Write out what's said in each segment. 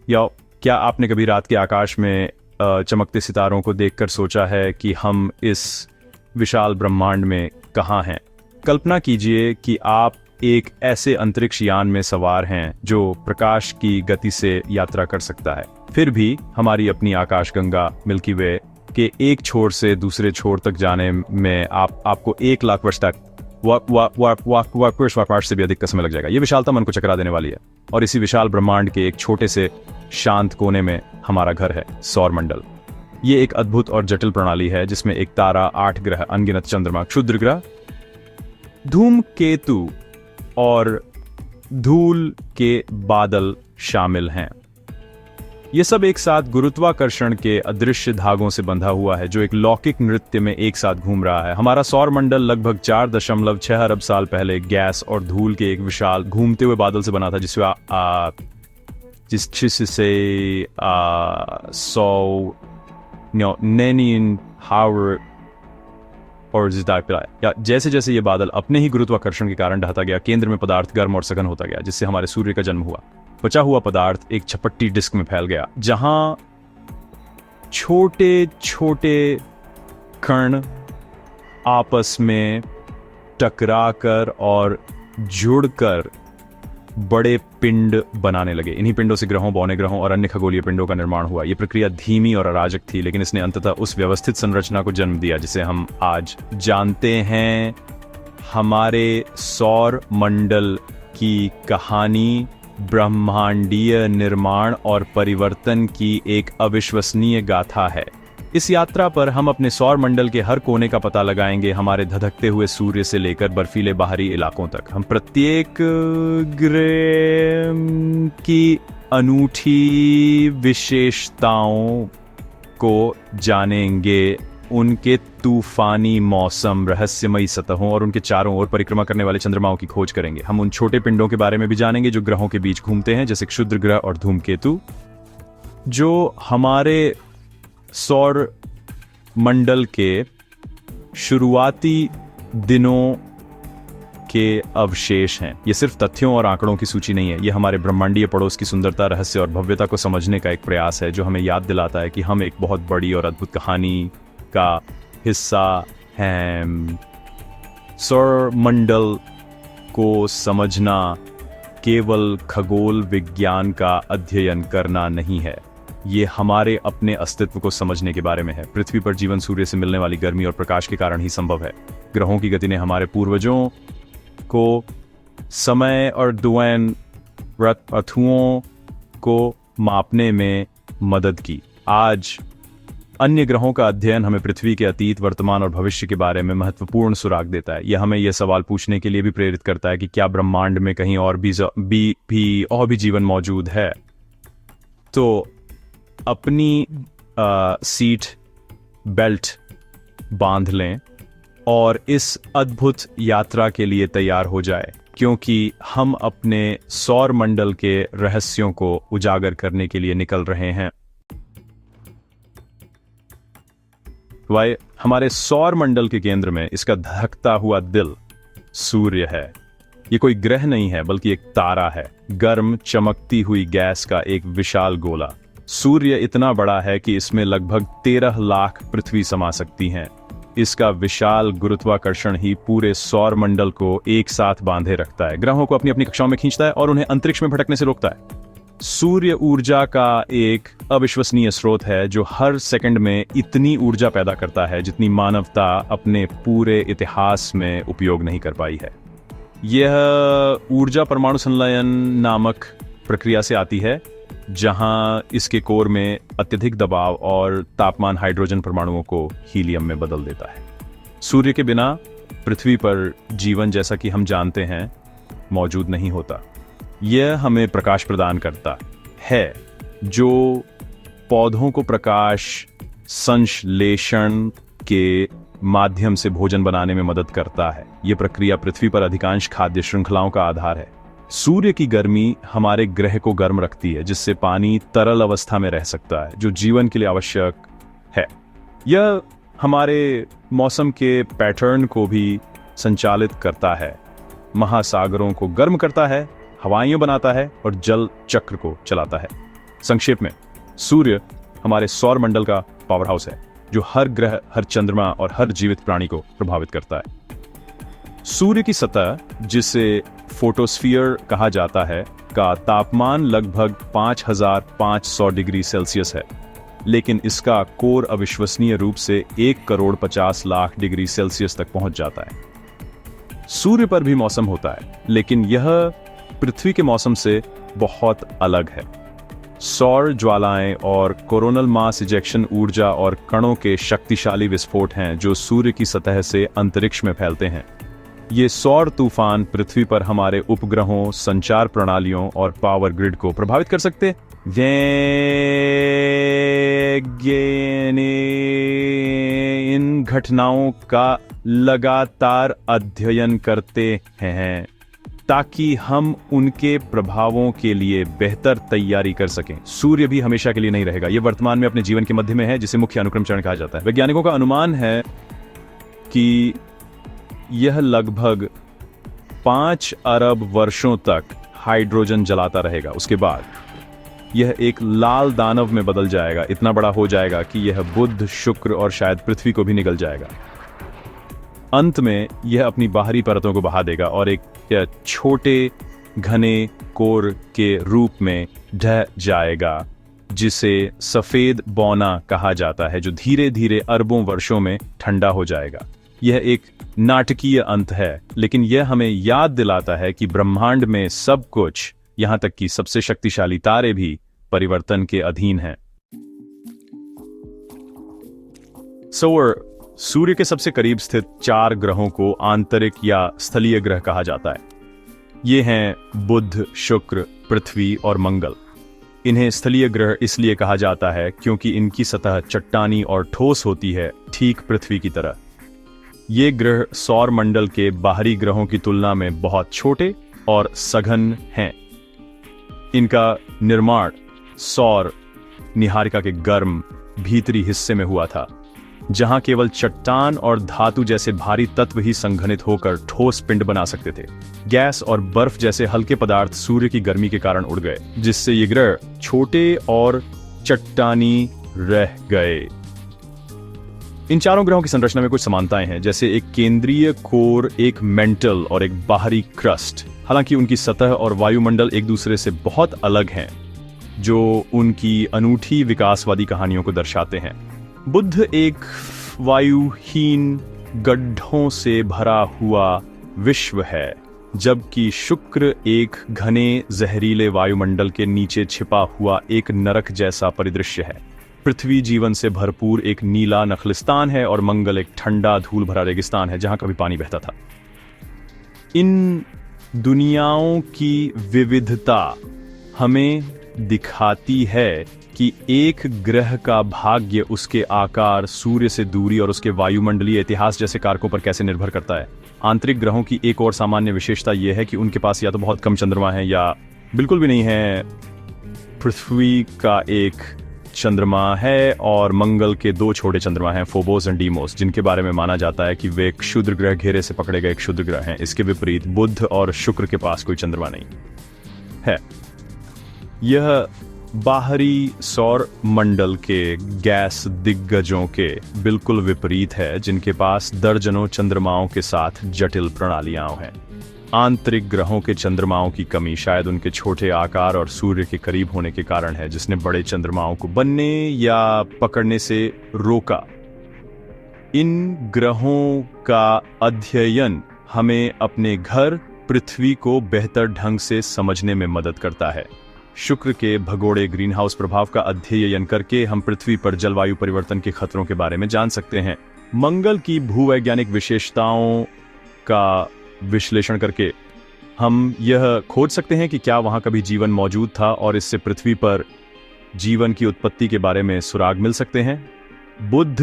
या क्या आपने कभी रात के आकाश में चमकते सितारों को देखकर सोचा है कि हम इस विशाल ब्रह्मांड में कहाँ हैं? कल्पना कीजिए कि आप एक ऐसे अंतरिक्ष यान में सवार हैं जो प्रकाश की गति से यात्रा कर सकता है। फिर भी हमारी अपनी आकाशगंगा मिल्की वे के एक छोर से दूसरे छोर तक जाने में आपको 1 लाख वर्ष तक वर्ष से भी अधिक का समय लग जाएगा। ये विशालता मन को चकरा देने वाली है। और इसी विशाल ब्रह्मांड के एक छोटे से शांत कोने में हमारा घर है, सौर मंडल। ये एक अद्भुत और जटिल प्रणाली है जिसमें एक तारा, 8 ग्रह, अनगिनत चंद्रमा, क्षुद्र ग्रह, धूमकेतु और धूल के बादल शामिल हैं। ये सब एक साथ गुरुत्वाकर्षण के अदृश्य धागों से बंधा हुआ है जो एक लौकिक नृत्य में एक साथ घूम रहा है। हमारा सौर मंडल लगभग 4.6 अरब साल पहले गैस और धूल के एक विशाल घूमते हुए बादल से बना था, जिससे और या जैसे जैसे ये बादल अपने ही गुरुत्वाकर्षण के कारण ढहता गया, केंद्र में पदार्थ गर्म और सघन होता गया, जिससे हमारे सूर्य का जन्म हुआ। बचा हुआ पदार्थ एक छपट्टी डिस्क में फैल गया जहां छोटे छोटे कण आपस में टकराकर और जुड़कर बड़े पिंड बनाने लगे। इन्हीं पिंडों से ग्रहों, बौने ग्रहों और अन्य खगोलीय पिंडों का निर्माण हुआ। यह प्रक्रिया धीमी और अराजक थी, लेकिन इसने अंततः उस व्यवस्थित संरचना को जन्म दिया जिसे हम आज जानते हैं। हमारे सौर मंडल की कहानी ब्रह्मांडीय निर्माण और परिवर्तन की एक अविश्वसनीय गाथा है। इस यात्रा पर हम अपने सौर मंडल के हर कोने का पता लगाएंगे, हमारे धधकते हुए सूर्य से लेकर बर्फीले बाहरी इलाकों तक। हम प्रत्येक ग्रह की अनूठी विशेषताओं को जानेंगे, उनके तूफानी मौसम, रहस्यमयी सतहों और उनके चारों ओर परिक्रमा करने वाले चंद्रमाओं की खोज करेंगे। हम उन छोटे पिंडों के बारे में भी जानेंगे जो ग्रहों के बीच घूमते हैं, जैसे क्षुद्र ग्रह और धूमकेतु, जो हमारे सौर मंडल के शुरुआती दिनों के अवशेष हैं। ये सिर्फ तथ्यों और आंकड़ों की सूची नहीं है, ये हमारे ब्रह्मांडीय पड़ोस की सुंदरता, रहस्य और भव्यता को समझने का एक प्रयास है जो हमें याद दिलाता है कि हम एक बहुत बड़ी और अद्भुत कहानी का हिस्सा हैं। सौर मंडल को समझना केवल खगोल विज्ञान का अध्ययन करना नहीं है, ये हमारे अपने अस्तित्व को समझने के बारे में है। पृथ्वी पर जीवन सूर्य से मिलने वाली गर्मी और प्रकाश के कारण ही संभव है। ग्रहों की गति ने हमारे पूर्वजों को समय और ऋतुओं को मापने में मदद की। आज अन्य ग्रहों का अध्ययन हमें पृथ्वी के अतीत, वर्तमान और भविष्य के बारे में महत्वपूर्ण सुराग देता है। यह हमें यह सवाल पूछने के लिए भी प्रेरित करता है कि क्या ब्रह्मांड में कहीं और भी जीवन मौजूद है। तो अपनी सीट बेल्ट बांध लें और इस अद्भुत यात्रा के लिए तैयार हो जाए, क्योंकि हम अपने सौर मंडल के रहस्यों को उजागर करने के लिए निकल रहे हैं। हमारे सौर मंडल के केंद्र में इसका धड़कता हुआ दिल सूर्य है। ये कोई ग्रह नहीं है बल्कि एक तारा है, गर्म चमकती हुई गैस का एक विशाल गोला। सूर्य इतना बड़ा है कि इसमें लगभग 13 लाख पृथ्वी समा सकती हैं। इसका विशाल गुरुत्वाकर्षण ही पूरे सौर मंडल को एक साथ बांधे रखता है, ग्रहों को अपनी अपनी कक्षाओं में खींचता है और उन्हें अंतरिक्ष में भटकने से रोकता है। सूर्य ऊर्जा का एक अविश्वसनीय स्रोत है जो हर सेकंड में इतनी ऊर्जा पैदा करता है जितनी मानवता अपने पूरे इतिहास में उपयोग नहीं कर पाई है। यह ऊर्जा परमाणु संलयन नामक प्रक्रिया से आती है, जहां इसके कोर में अत्यधिक दबाव और तापमान हाइड्रोजन परमाणुओं को हीलियम में बदल देता है। सूर्य के बिना पृथ्वी पर जीवन जैसा कि हम जानते हैं मौजूद नहीं होता। यह हमें प्रकाश प्रदान करता है जो पौधों को प्रकाश संश्लेषण के माध्यम से भोजन बनाने में मदद करता है। यह प्रक्रिया पृथ्वी पर अधिकांश खाद्य श्रृंखलाओं का आधार है। सूर्य की गर्मी हमारे ग्रह को गर्म रखती है, जिससे पानी तरल अवस्था में रह सकता है जो जीवन के लिए आवश्यक है। यह हमारे मौसम के पैटर्न को भी संचालित करता है, महासागरों को गर्म करता है, हवाएं बनाता है और जल चक्र को चलाता है। संक्षेप में, सूर्य हमारे सौर मंडल का पावर हाउस है जो हर ग्रह, हर चंद्रमा और हर जीवित प्राणी को प्रभावित करता है। सूर्य की सतह, जिसे फोटोस्फीयर कहा जाता है, का तापमान लगभग 5500 डिग्री सेल्सियस है, लेकिन इसका कोर अविश्वसनीय रूप से 1,50,00,000 डिग्री सेल्सियस तक पहुंच जाता है। सूर्य पर भी मौसम होता है, लेकिन यह पृथ्वी के मौसम से बहुत अलग है। सौर ज्वालाएं और कोरोनल मास इजेक्शन ऊर्जा और कणों के शक्तिशाली विस्फोट हैं जो सूर्य की सतह से अंतरिक्ष में फैलते हैं। ये सौर तूफान पृथ्वी पर हमारे उपग्रहों, संचार प्रणालियों और पावर ग्रिड को प्रभावित कर सकते हैं। इन घटनाओं का लगातार अध्ययन करते हैं ताकि हम उनके प्रभावों के लिए बेहतर तैयारी कर सकें। सूर्य भी हमेशा के लिए नहीं रहेगा। यह वर्तमान में अपने जीवन के मध्य में है, जिसे मुख्य अनुक्रम चरण कहा जाता है। वैज्ञानिकों का अनुमान है कि यह लगभग 5 अरब वर्षों तक हाइड्रोजन जलाता रहेगा। उसके बाद यह एक लाल दानव में बदल जाएगा, इतना बड़ा हो जाएगा कि यह बुध, शुक्र और शायद पृथ्वी को भी निगल जाएगा। अंत में यह अपनी बाहरी परतों को बहा देगा और एक छोटे घने कोर के रूप में ढह जाएगा, जिसे सफेद बौना कहा जाता है, जो धीरे धीरे अरबों वर्षों में ठंडा हो जाएगा। यह एक नाटकीय अंत है, लेकिन यह हमें याद दिलाता है कि ब्रह्मांड में सब कुछ, यहां तक कि सबसे शक्तिशाली तारे भी, परिवर्तन के अधीन हैं। सूर्य के सबसे करीब स्थित 4 ग्रहों को आंतरिक या स्थलीय ग्रह कहा जाता है। ये हैं बुध, शुक्र, पृथ्वी और मंगल। इन्हें स्थलीय ग्रह इसलिए कहा जाता है क्योंकि इनकी सतह चट्टानी और ठोस होती है, ठीक पृथ्वी की तरह। ये ग्रह सौर मंडल के बाहरी ग्रहों की तुलना में बहुत छोटे और सघन हैं। इनका निर्माण सौर निहारिका के गर्म भीतरी हिस्से में हुआ था, जहां केवल चट्टान और धातु जैसे भारी तत्व ही संघनित होकर ठोस पिंड बना सकते थे। गैस और बर्फ जैसे हल्के पदार्थ सूर्य की गर्मी के कारण उड़ गए, जिससे ये ग्रह छोटे और चट्टानी रह गए। इन चारों ग्रहों की संरचना में कुछ समानताएं हैं, जैसे एक केंद्रीय कोर, एक मेंटल और एक बाहरी क्रस्ट। हालांकि उनकी सतह और वायुमंडल एक दूसरे से बहुत अलग हैं, जो उनकी अनूठी विकासवादी कहानियों को दर्शाते हैं। बुध एक वायुहीन गड्ढों से भरा हुआ विश्व है, जबकि शुक्र एक घने जहरीले वायुमंडल के नीचे छिपा हुआ एक नरक जैसा परिदृश्य है। पृथ्वी जीवन से भरपूर एक नीला नखलिस्तान है और मंगल एक ठंडा धूल भरा रेगिस्तान है जहां कभी पानी बहता था। इन दुनियाओं की विविधता हमें दिखाती है कि एक ग्रह का भाग्य उसके आकार, सूर्य से दूरी और उसके वायुमंडलीय इतिहास जैसे कारकों पर कैसे निर्भर करता है। आंतरिक ग्रहों की एक और सामान्य विशेषता यह है कि उनके पास या तो बहुत कम चंद्रमा है या बिल्कुल भी नहीं है। पृथ्वी का एक चंद्रमा है और मंगल के 2 छोटे चंद्रमा हैं, फोबोस और डीमोस, जिनके बारे में माना जाता है कि वे एक क्षुद्र ग्रह, घेरे से पकड़े गए एक क्षुद्र ग्रह हैं। इसके विपरीत बुध और शुक्र के पास कोई चंद्रमा नहीं है। यह बाहरी सौर मंडल के गैस दिग्गजों के बिल्कुल विपरीत है, जिनके पास दर्जनों चंद्रमाओं के साथ जटिल प्रणालियां हैं। आंतरिक ग्रहों के चंद्रमाओं की कमी शायद उनके छोटे आकार और सूर्य के करीब होने के कारण है, जिसने बड़े चंद्रमाओं को बनने या पकड़ने से रोका। इन ग्रहों का अध्ययन हमें अपने घर पृथ्वी को बेहतर ढंग से समझने में मदद करता है। शुक्र के भगोड़े ग्रीनहाउस प्रभाव का अध्ययन करके हम पृथ्वी पर जलवायु परिवर्तन के खतरों के बारे में जान सकते हैं। मंगल की भूवैज्ञानिक विशेषताओं का विश्लेषण करके हम यह खोज सकते हैं कि क्या वहां कभी जीवन मौजूद था और इससे पृथ्वी पर जीवन की उत्पत्ति के बारे में सुराग मिल सकते हैं। बुध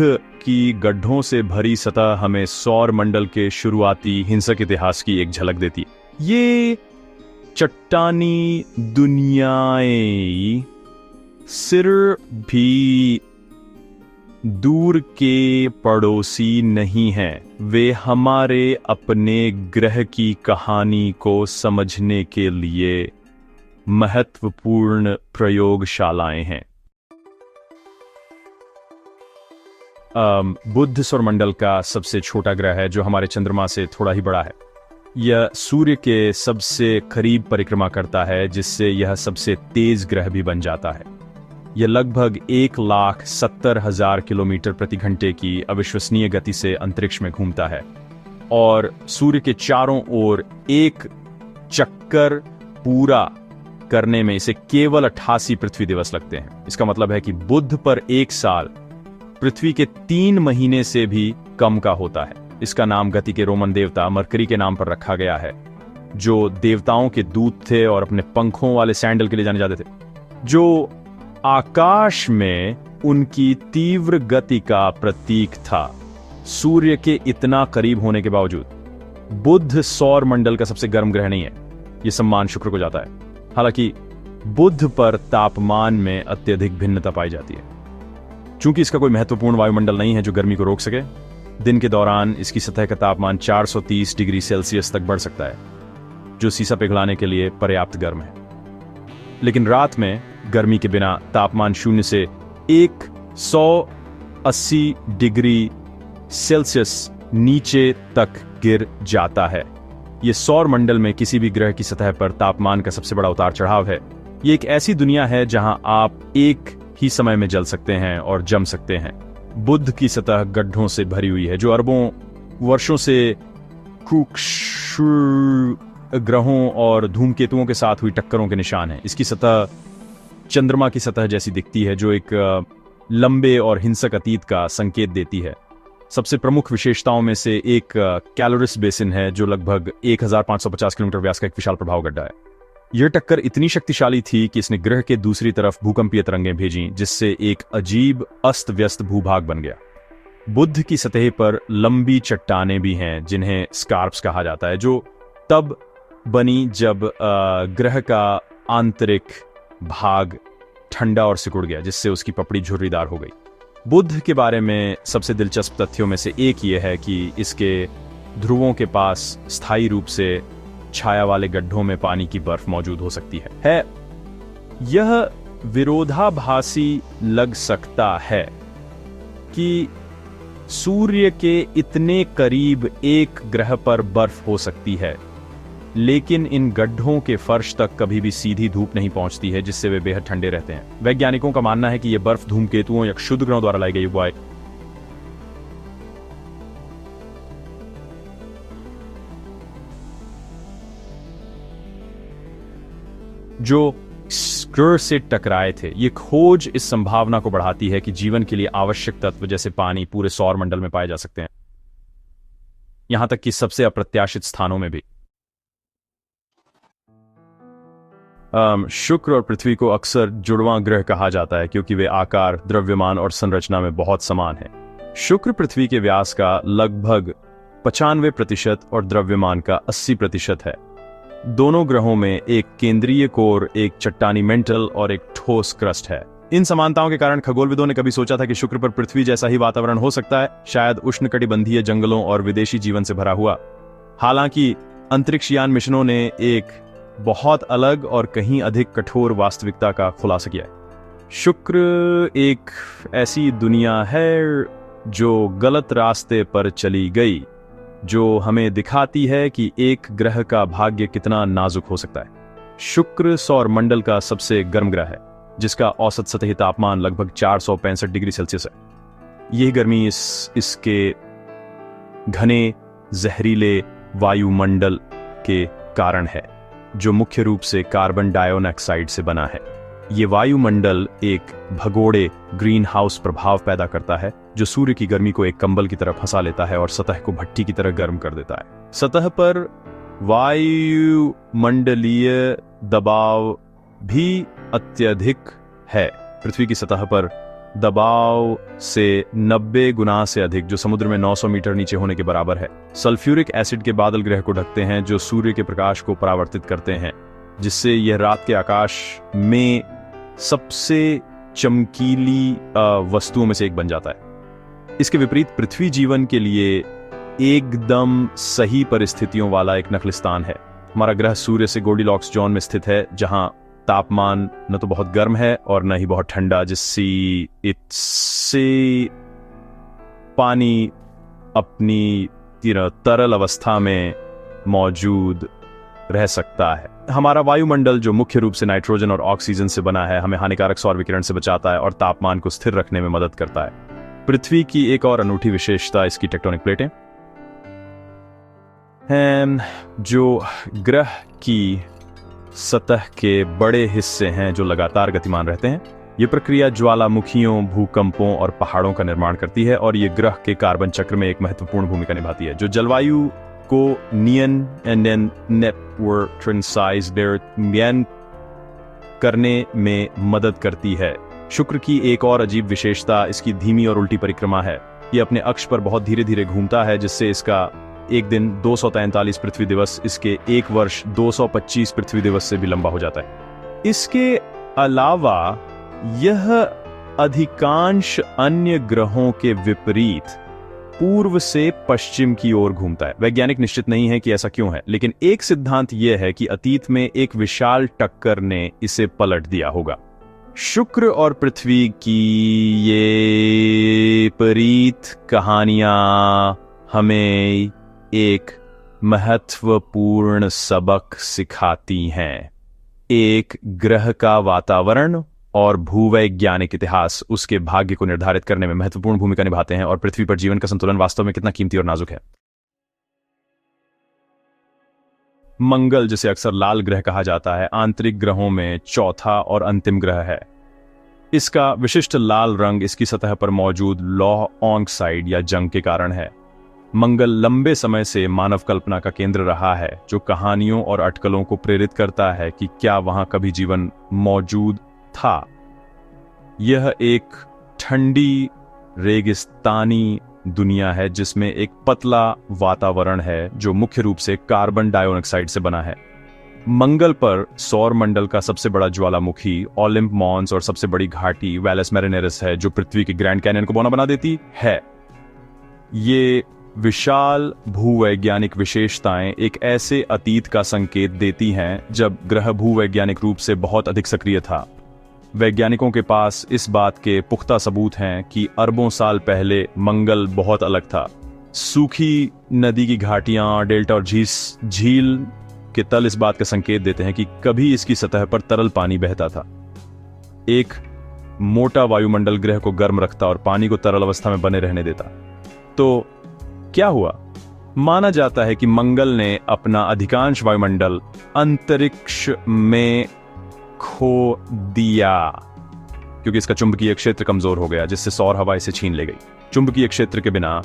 की गड्ढों से भरी सतह हमें सौर मंडल के शुरुआती हिंसक इतिहास की एक झलक देती है। ये चट्टानी दुनियाएं सिर्फ भी दूर के पड़ोसी नहीं हैं, वे हमारे अपने ग्रह की कहानी को समझने के लिए महत्वपूर्ण प्रयोगशालाएं हैं। बुध सौरमंडल का सबसे छोटा ग्रह है जो हमारे चंद्रमा से थोड़ा ही बड़ा है। यह सूर्य के सबसे करीब परिक्रमा करता है, जिससे यह सबसे तेज ग्रह भी बन जाता है। यह लगभग 1,70,000 किलोमीटर प्रति घंटे की अविश्वसनीय गति से अंतरिक्ष में घूमता है और सूर्य के चारों ओर एक चक्कर पूरा करने में इसे केवल 88 पृथ्वी दिवस लगते हैं। इसका मतलब है कि बुध पर एक साल पृथ्वी के 3 महीने से भी कम का होता है। इसका नाम गति के रोमन देवता मरकरी के नाम पर रखा गया है, जो देवताओं के दूत थे और अपने पंखों वाले सैंडल के लिए जाने जाते थे, जो आकाश में उनकी तीव्र गति का प्रतीक था। सूर्य के इतना करीब होने के बावजूद बुध सौर मंडल का सबसे गर्म ग्रह नहीं है। यह सम्मान शुक्र को जाता है। हालांकि बुध पर तापमान में अत्यधिक भिन्नता पाई जाती है। चूंकि इसका कोई महत्वपूर्ण वायुमंडल नहीं है जो गर्मी को रोक सके, दिन के दौरान इसकी सतह का तापमान 430 डिग्री सेल्सियस तक बढ़ सकता है, जो सीसा पिघलाने के लिए पर्याप्त गर्म है। लेकिन रात में गर्मी के बिना तापमान 0 से 180 डिग्री सेल्सियस नीचे तक गिर जाता है। यह सौर मंडल में किसी भी ग्रह की सतह पर तापमान का सबसे बड़ा उतार चढ़ाव है। यह एक ऐसी दुनिया है जहां आप एक ही समय में जल सकते हैं और जम सकते हैं। बुध की सतह गड्ढों से भरी हुई है, जो अरबों वर्षों से ग्रहों और धूमकेतुओं के साथ हुई टक्करों के निशान है। इसकी सतह चंद्रमा की सतह जैसी दिखती है, जो एक लंबे और हिंसक अतीत का संकेत देती है। सबसे प्रमुख विशेषताओं में से एक कैलोरिस बेसिन है, जो लगभग 1550 किलोमीटर व्यास का एक विशाल प्रभाव गड्ढा है। यह टक्कर इतनी शक्तिशाली थी कि इसने ग्रह के दूसरी तरफ भूकंपीय तरंगें भेजी, जिससे एक अजीब अस्त व्यस्त भूभाग बन गया। बुध की सतह पर लंबी चट्टानें भी हैं, जिन्हें स्कार्प्स कहा जाता है, जो तब बनी जब ग्रह का आंतरिक भाग ठंडा और सिकुड़ गया, जिससे उसकी पपड़ी झुर्रीदार हो गई। बुध के बारे में सबसे दिलचस्प तथ्यों में से एक यह है कि इसके ध्रुवों के पास स्थायी रूप से छाया वाले गड्ढों में पानी की बर्फ मौजूद हो सकती है। यह विरोधाभासी लग सकता है कि सूर्य के इतने करीब एक ग्रह पर बर्फ हो सकती है, लेकिन इन गड्ढों के फर्श तक कभी भी सीधी धूप नहीं पहुंचती है, जिससे वे बेहद ठंडे रहते हैं। वैज्ञानिकों का मानना है कि यह बर्फ धूमकेतुओं या क्षुद्र ग्रहों द्वारा लाई गई हुआ है, जो ग्रह से टकराए थे। यह खोज इस संभावना को बढ़ाती है कि जीवन के लिए आवश्यक तत्व जैसे पानी पूरे सौर मंडल में पाए जा सकते हैं, यहां तक कि सबसे अप्रत्याशित स्थानों में भी। शुक्र और पृथ्वी को अक्सर जुड़वां ग्रह कहा जाता है, क्योंकि वे आकार, द्रव्यमान और संरचना में बहुत समान हैं। शुक्र पृथ्वी के व्यास का लगभग 95% और द्रव्यमान का 80% है। दोनों ग्रहों में एक केंद्रीय कोर, एक चट्टानी मेंटल और एक ठोस क्रस्ट है। इन समानताओं के कारण खगोलविदों ने कभी सोचा था कि शुक्र पर पृथ्वी जैसा ही वातावरण हो सकता है, शायद उष्णकटिबंधीय जंगलों और विदेशी जीवन से भरा हुआ। हालांकि अंतरिक्षयान मिशनों ने एक बहुत अलग और कहीं अधिक कठोर वास्तविकता का खुलासा किया है। शुक्र एक ऐसी दुनिया है जो गलत रास्ते पर चली गई, जो हमें दिखाती है कि एक ग्रह का भाग्य कितना नाजुक हो सकता है। शुक्र सौर मंडल का सबसे गर्म ग्रह है, जिसका औसत सतही तापमान लगभग 465 डिग्री सेल्सियस है। यह गर्मी इसके घने जहरीले वायुमंडल के कारण है, जो मुख्य रूप से कार्बन डाइऑक्साइड से बना है। ये वायुमंडल एक भगोड़े ग्रीन हाउस प्रभाव पैदा करता है, जो सूर्य की गर्मी को एक कंबल की तरह फंसा लेता है और सतह को भट्टी की तरह गर्म कर देता है। सतह पर वायुमंडलीय दबाव भी अत्यधिक है। पृथ्वी की सतह पर दबाव से 90 गुना से अधिक, जो समुद्र में 900 मीटर नीचे होने के बराबर है। सल्फ्यूरिक एसिड के बादल ग्रह को ढकते हैं, जो सूर्य के प्रकाश को परावर्तित करते हैं, जिससे यह रात के आकाश में सबसे चमकीली वस्तुओं में से एक बन जाता है। इसके विपरीत पृथ्वी जीवन के लिए एकदम सही परिस्थितियों वाला एक नखलिस्तान है। हमारा ग्रह सूर्य से गोल्डीलॉक्स जोन में स्थित है, जहां तापमान न तो बहुत गर्म है और न ही बहुत ठंडा, जिससे पानी अपनी तरल अवस्था में मौजूद रह सकता है। हमारा वायुमंडल जो मुख्य रूप से नाइट्रोजन और ऑक्सीजन से बना है, हमें हानिकारक सौर विकिरण से बचाता है और तापमान को स्थिर रखने में मदद करता है। पृथ्वी की एक और अनूठी विशेषता इसकी टेक्टोनिक प्लेटें हैं, जो ग्रह की सतह के बड़े हिस्से हैं जो लगातार गतिमान रहते हैं। ये प्रक्रिया ज्वालामुखियों, भूकंपों और पहाड़ों का निर्माण करती है और ये ग्रह के कार्बन चक्र में एक महत्वपूर्ण भूमिका निभाती है, जो जलवायु को नियंत्रण करने में मदद करती है। शुक्र की एक और अजीब विशेषता इसकी धीमी और उल्टी परिक्रमा है। ये अपने अक्ष पर बहुत धीरे धीरे घूमता है, जिससे इसका एक दिन 243 पृथ्वी दिवस इसके एक वर्ष 225 पृथ्वी दिवस से भी लंबा हो जाता है। इसके अलावा यह अधिकांश अन्य ग्रहों के विपरीत पूर्व से पश्चिम की ओर घूमता है। वैज्ञानिक निश्चित नहीं है कि ऐसा क्यों है, लेकिन एक सिद्धांत यह है कि अतीत में एक विशाल टक्कर ने इसे पलट दिया होगा। शुक्र और पृथ्वी की ये परीत कहानियां हमें एक महत्वपूर्ण सबक सिखाती हैं। एक ग्रह का वातावरण और भूवैज्ञानिक इतिहास उसके भाग्य को निर्धारित करने में महत्वपूर्ण भूमिका निभाते हैं और पृथ्वी पर जीवन का संतुलन वास्तव में कितना कीमती और नाजुक है। मंगल, जिसे अक्सर लाल ग्रह कहा जाता है, आंतरिक ग्रहों में चौथा और अंतिम ग्रह है। इसका विशिष्ट लाल रंग इसकी सतह पर मौजूद लौह ऑक्साइड या जंग के कारण है। मंगल लंबे समय से मानव कल्पना का केंद्र रहा है, जो कहानियों और अटकलों को प्रेरित करता है कि क्या वहां कभी जीवन मौजूद था। यह एक ठंडी रेगिस्तानी दुनिया है जिसमें एक पतला वातावरण है जो मुख्य रूप से कार्बन डाइऑक्साइड से बना है। मंगल पर सौर मंडल का सबसे बड़ा ज्वालामुखी ओलिम्प मॉन्स और सबसे बड़ी घाटी वैलस मैरिनेरिस है, जो पृथ्वी के ग्रैंड कैनियन को बौना बना देती है। ये विशाल भूवैज्ञानिक विशेषताएं एक ऐसे अतीत का संकेत देती हैं जब ग्रह भूवैज्ञानिक रूप से बहुत अधिक सक्रिय था। वैज्ञानिकों के पास इस बात के पुख्ता सबूत हैं कि अरबों साल पहले मंगल बहुत अलग था। सूखी नदी की घाटियां, डेल्टा और झील के तल इस बात का संकेत देते हैं कि कभी इसकी सतह पर तरल पानी बहता था। एक मोटा वायुमंडल ग्रह को गर्म रखता और पानी को तरल अवस्था में बने रहने देता। तो क्या हुआ? माना जाता है कि मंगल ने अपना अधिकांश वायुमंडल अंतरिक्ष में खो दिया क्योंकि इसका चुंबकीय क्षेत्र कमजोर हो गया, जिससे सौर हवा इसे छीन ले गई। चुंबकीय क्षेत्र के बिना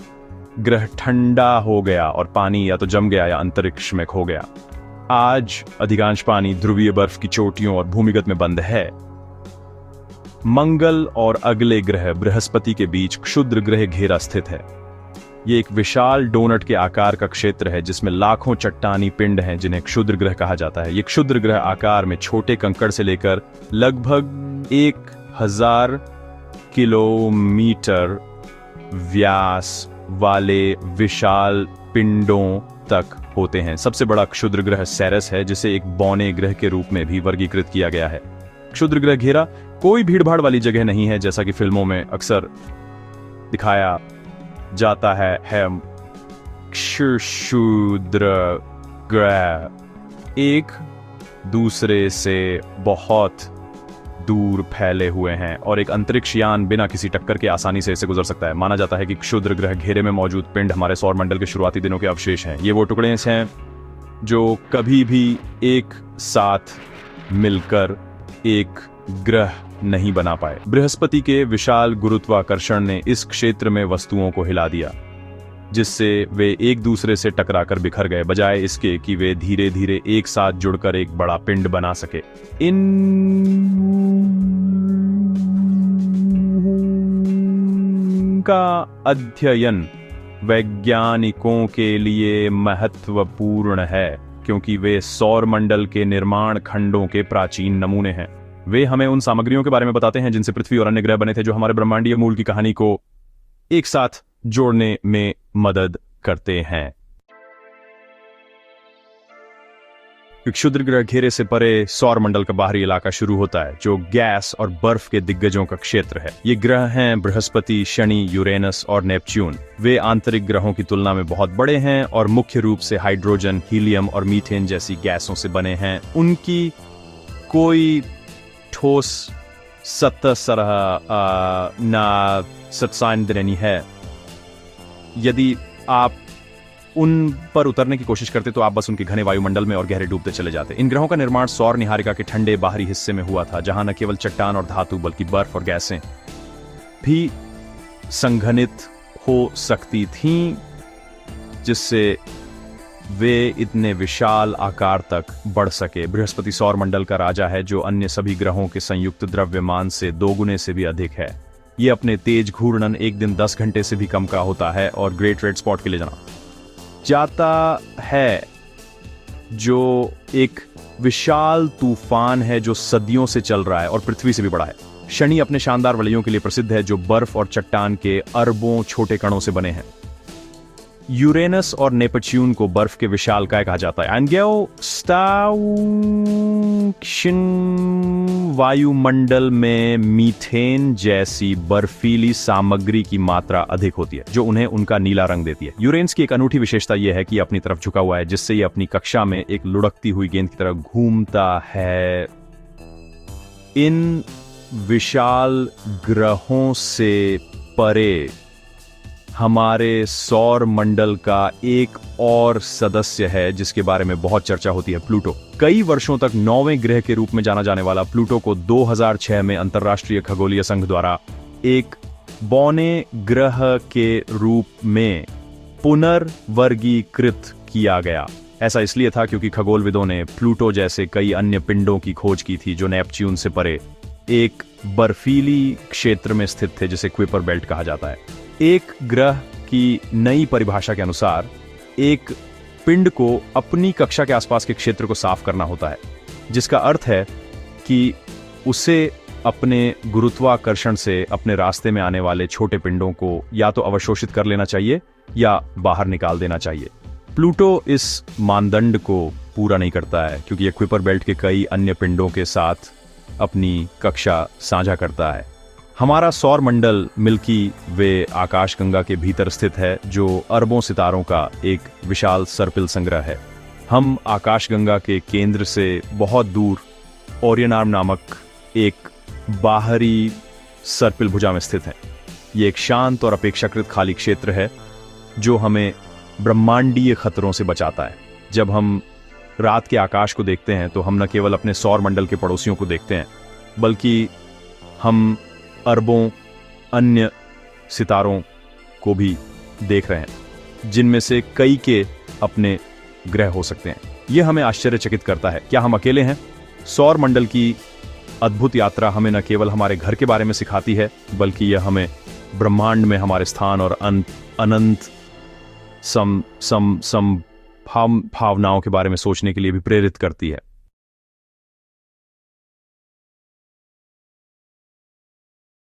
ग्रह ठंडा हो गया और पानी या तो जम गया या अंतरिक्ष में खो गया। आज अधिकांश पानी ध्रुवीय बर्फ की चोटियों और भूमिगत में बंद है। मंगल और अगले ग्रह बृहस्पति के क्षुद्र क्षुद्र ग्रह घेरा स्थित है। ये एक विशाल डोनट के आकार का क्षेत्र है जिसमें लाखों चट्टानी पिंड हैं जिन्हें क्षुद्र ग्रह कहा जाता है। ये क्षुद्र ग्रह आकार में छोटे कंकड़ से लेकर लगभग 1000 किलोमीटर व्यास वाले विशाल पिंडों तक होते हैं। सबसे बड़ा क्षुद्र ग्रह सेरेस है, जिसे एक बौने ग्रह के रूप में भी वर्गीकृत किया गया है। क्षुद्र ग्रह घेरा कोई भीड़भाड़ वाली जगह नहीं है जैसा कि फिल्मों में अक्सर दिखाया जाता है। क्षुद्र ग्रह एक दूसरे से बहुत दूर फैले हुए हैं और एक अंतरिक्ष यान बिना किसी टक्कर के आसानी से इसे गुजर सकता है। माना जाता है कि क्षुद्र ग्रह घेरे में मौजूद पिंड हमारे सौर मंडल के शुरुआती दिनों के अवशेष हैं। ये वो टुकड़े हैं जो कभी भी एक साथ मिलकर एक ग्रह नहीं बना पाए। बृहस्पति के विशाल गुरुत्वाकर्षण ने इस क्षेत्र में वस्तुओं को हिला दिया, जिससे वे एक दूसरे से टकराकर बिखर गए, बजाय इसके कि वे धीरे धीरे एक साथ जुड़कर एक बड़ा पिंड बना सके। इनका अध्ययन वैज्ञानिकों के लिए महत्वपूर्ण है क्योंकि वे सौर मंडल के निर्माण खंडों के प्राचीन नमूने हैं। वे हमें उन सामग्रियों के बारे में बताते हैं जिनसे पृथ्वी और अन्य ग्रह बने थे, जो हमारे ब्रह्मांडीय मूल की कहानी को एक साथ जोड़ने में मदद करते हैं। क्षुद्र ग्रह घेरे से परे सौर मंडल का बाहरी इलाका शुरू होता है, जो गैस और बर्फ के दिग्गजों का क्षेत्र है। ये ग्रह हैं बृहस्पति, शनि, यूरेनस और नेपच्यून। वे आंतरिक ग्रहों की तुलना में बहुत बड़े हैं और मुख्य रूप से हाइड्रोजन, हीलियम और मीथेन जैसी गैसों से बने हैं। उनकी कोई ठोस सतह सरह ना सत्साइंद्रनी है। यदि आप उन पर उतरने की कोशिश करते तो आप बस उनके घने वायुमंडल में और गहरे डूबते चले जाते। इन ग्रहों का निर्माण सौर निहारिका के ठंडे बाहरी हिस्से में हुआ था, जहां न केवल चट्टान और धातु बल्कि बर्फ और गैसें भी संघनित हो सकती थीं, जिससे वे इतने विशाल आकार तक बढ़ सके। बृहस्पति सौर मंडल का राजा है, जो अन्य सभी ग्रहों के संयुक्त द्रव्यमान से 2 गुने से भी अधिक है। ये अपने तेज घूर्णन एक दिन 10 घंटे से भी कम का होता है और ग्रेट रेड स्पॉट के लिए जाता है, जो एक विशाल तूफान है जो सदियों से चल रहा है और पृथ्वी से भी बड़ा है। शनि अपने शानदार वलयों के लिए प्रसिद्ध है, जो बर्फ और चट्टान के अरबों छोटे कणों से बने हैं। यूरेनस और नेपच्यून को बर्फ के विशालकाय कहा जाता है। वायुमंडल में मीथेन जैसी बर्फीली सामग्री की मात्रा अधिक होती है, जो उन्हें उनका नीला रंग देती है। यूरेनस की एक अनूठी विशेषता यह है कि यह अपनी तरफ झुका हुआ है, जिससे यह अपनी कक्षा में एक लुढ़कती हुई गेंद की तरह घूमता है। इन विशाल ग्रहों से परे हमारे सौर मंडल का एक और सदस्य है जिसके बारे में बहुत चर्चा होती है, प्लूटो। कई वर्षों तक 9वें ग्रह के रूप में जाना जाने वाला प्लूटो को 2006 में अंतर्राष्ट्रीय खगोलीय संघ द्वारा एक बौने ग्रह के रूप में पुनर्वर्गीकृत किया गया। ऐसा इसलिए था क्योंकि खगोलविदों ने प्लूटो जैसे कई अन्य पिंडों की खोज की थी, जो नेपच्यून से परे एक बर्फीली क्षेत्र में स्थित थे, जिसे क्विपर बेल्ट कहा जाता है। एक ग्रह की नई परिभाषा के अनुसार एक पिंड को अपनी कक्षा के आसपास के क्षेत्र को साफ करना होता है, जिसका अर्थ है कि उसे अपने गुरुत्वाकर्षण से अपने रास्ते में आने वाले छोटे पिंडों को या तो अवशोषित कर लेना चाहिए या बाहर निकाल देना चाहिए। प्लूटो इस मानदंड को पूरा नहीं करता है, क्योंकि यह क्विपर बेल्ट के कई अन्य पिंडों के साथ अपनी कक्षा साझा करता है। हमारा सौर मंडल मिल्की वे आकाशगंगा के भीतर स्थित है, जो अरबों सितारों का एक विशाल सर्पिल संग्रह है। हम आकाशगंगा के केंद्र से बहुत दूर ओरियन आर्म नामक एक बाहरी सर्पिल भुजा में स्थित है। ये एक शांत और अपेक्षाकृत खाली क्षेत्र है, जो हमें ब्रह्मांडीय खतरों से बचाता है। जब हम रात के आकाश को देखते हैं तो हम न केवल अपने सौर मंडल के पड़ोसियों को देखते हैं, बल्कि हम अरबों अन्य सितारों को भी देख रहे हैं, जिनमें से कई के अपने ग्रह हो सकते हैं। यह हमें आश्चर्यचकित करता है। क्या हम अकेले हैं? सौर मंडल की अद्भुत यात्रा हमें न केवल हमारे घर के बारे में सिखाती है, बल्कि यह हमें ब्रह्मांड में हमारे स्थान और अनंत भावनाओं के बारे में सोचने के लिए भी प्रेरित करती है।